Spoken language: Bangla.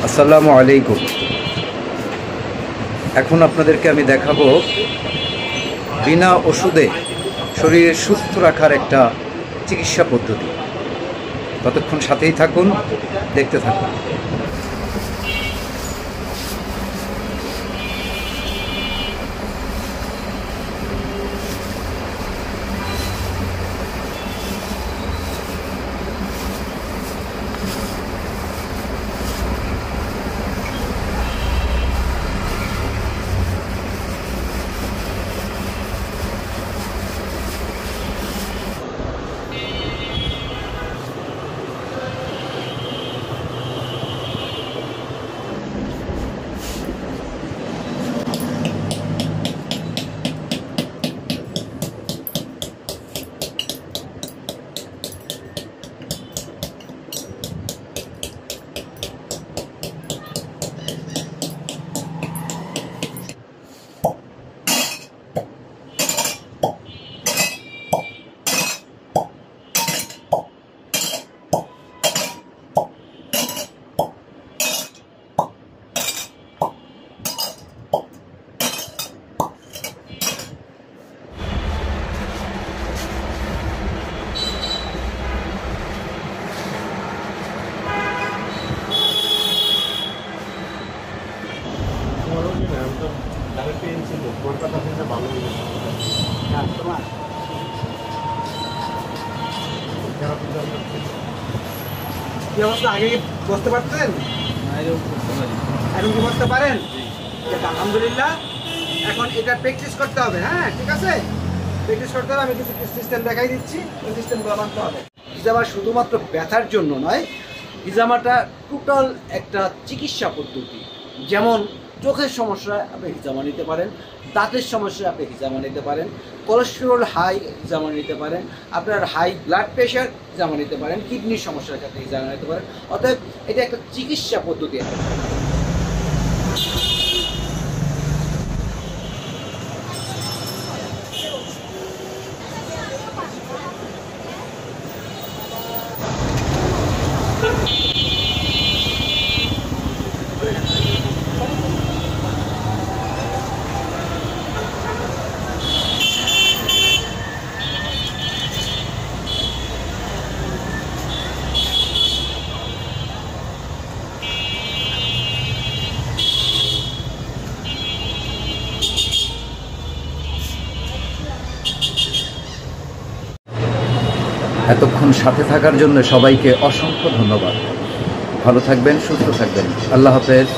আসসালামু আলাইকুম। এখন আপনাদেরকে আমি দেখাবো বিনা ওষুধে শরীরে সুস্থ রাখার একটা চিকিৎসা পদ্ধতি। ততক্ষণ সাথেই থাকুন, দেখতে থাকুন। কি অবস্থা? আগে বসতে পারতেন? এখন কি বসতে পারেন? আলহামদুলিল্লাহ। এখন এটা প্র্যাকটিস করতে হবে। হ্যাঁ, ঠিক আছে, প্র্যাকটিস করতে হবে। আমি কিছু সিস্টেম দেখাই দিচ্ছি, ওই সিস্টেমগুলো মানতে হবে। হিজামা শুধুমাত্র ব্যথার জন্য নয়, হিজামাটা টোটাল একটা চিকিৎসা পদ্ধতি। যেমন চোখের সমস্যায় আপনি হিজামা নিতে পারেন, দাঁতের সমস্যায় আপনি হিজামা নিতে পারেন, কোলেস্টেরল হাই হিজামা নিতে পারেন, আপনার হাই ব্লাড প্রেশার হিজামা নিতে পারেন, কিডনির সমস্যার ক্ষেত্রে হিজামা নিতে পারেন। অতএব এটা একটা চিকিৎসা পদ্ধতি। এতক্ষণ সাথে থাকার জন্য সবাইকে অসংখ্য ধন্যবাদ। ভালো থাকবেন, সুস্থ থাকবেন। আল্লাহ হাফেজ।